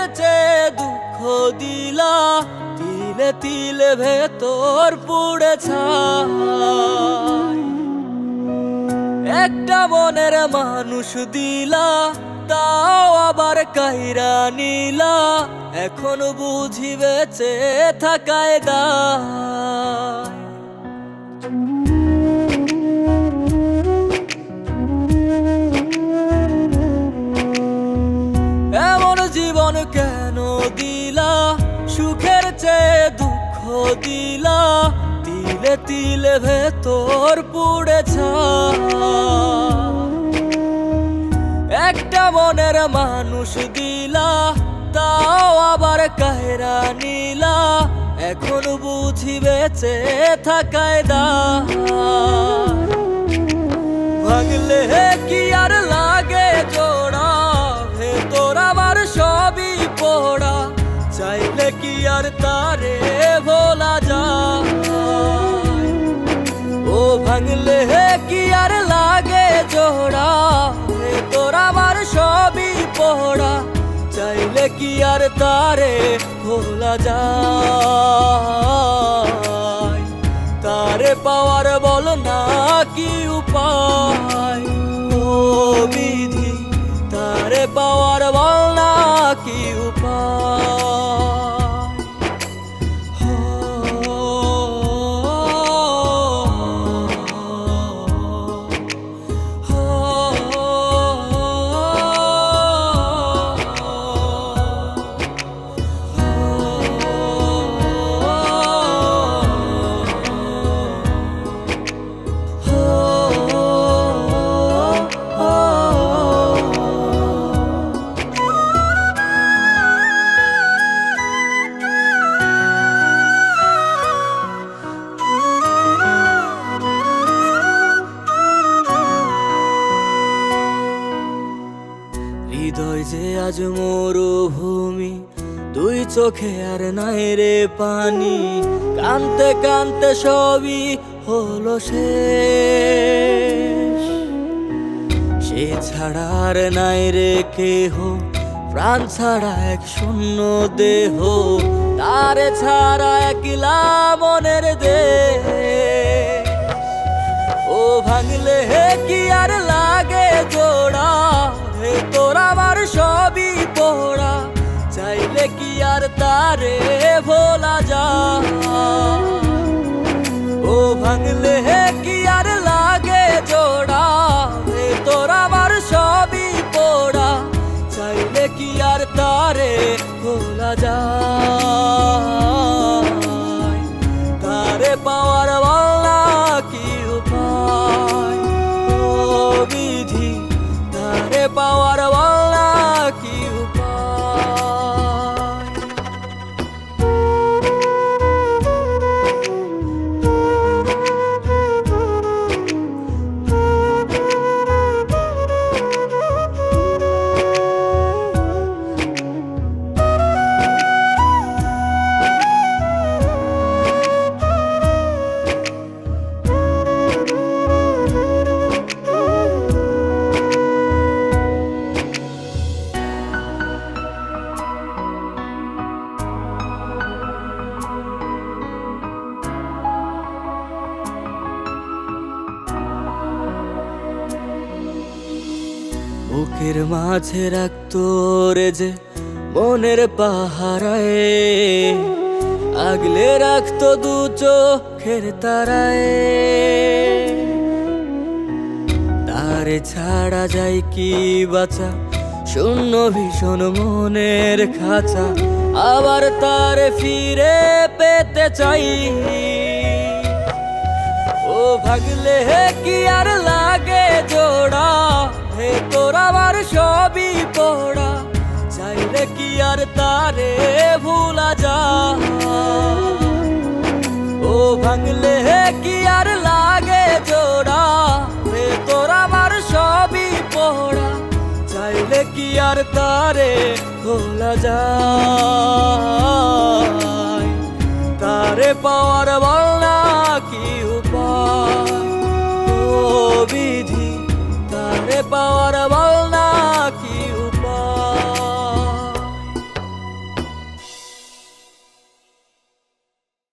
সুখের চেয়ে দুঃখ দিলা, তিলে তিলে ভেতর পুড়ে ছাই। একটা মনের মানুষ দিলা, তাও আবার কাইরা নিলা, এখন বুঝি বেঁচে থাকায় দায়। এমন জীবন কেন দিলা, সুখের চেয়ে দুঃখ দিলা, তিলে তিলে ভেতর পুড়ে ছাই। একটা মনের মানুষ দিলা, তাও আবার কাহেরা নিলা, এখন বুঝি বেঁচে থাকায় দায়। ভাঙলে কি আর লাগে জোড়া, ভেতর আমার সবই পোড়া, চাইলে কি আর তারে ভোলা যায়। ও ভাঙলে কি আর লাগে জোড়া, ভেতর আমার সবই পোড়া, চাইলে কি আর তারে ভোলা যায়। তারে পাওয়ার বল না কি উপায়, ও বিধি তারে পাওয়ার বল না কি উপায়। হৃদয় যে আজ মরুভূমি, দুই চোখে আর নাই রে পানি, কানতে কানতে সবই হলো শেষ। সে ছাড়া আর নাই রে কেহ, প্রাণ ছাড়া এক শূন্য দেহ, তারে ছাড়া একলা মনের দেহ। ও ভাঙলে কি আর লাগে জোড়া, ভেতর আমার সবই পোড়া, চাইলে কি আর তারে ভোলা যায়। ও ভাঙলে কি আর লাগে জোড়া, ভেতর আমার সবই পোড়া, চাইলে কি আর তারে ভোলা যায়। তারে পাওয়ার বলা কি উপায়, ও বিধি তারে পাওয়ার বলা কি উপায়। বুকের মাঝে রাখতো রে যে মনের পাহারায়, আগলে রাখতো দু চোখের তারায়। তারে ছাড়া যায় কি বাঁচা, শূন্য ভীষণ মনের খাঁচা, আবার তারে ফিরে পেতে চাই। ও ভাগলে কি আর লাগে জোড়া, ভেতর আমার সবই পোড়া, চাইলে কি আর তারে ভুলা যায়। ও ভাঙলে কি আর লাগে জোড়া, ভেতর আমার সবই পোড়া, চাইলে কি আর তারে ভোলা যায়। তারে পাওয়ার বলা কি উপায়, ও বিধি তারে পাওয়ার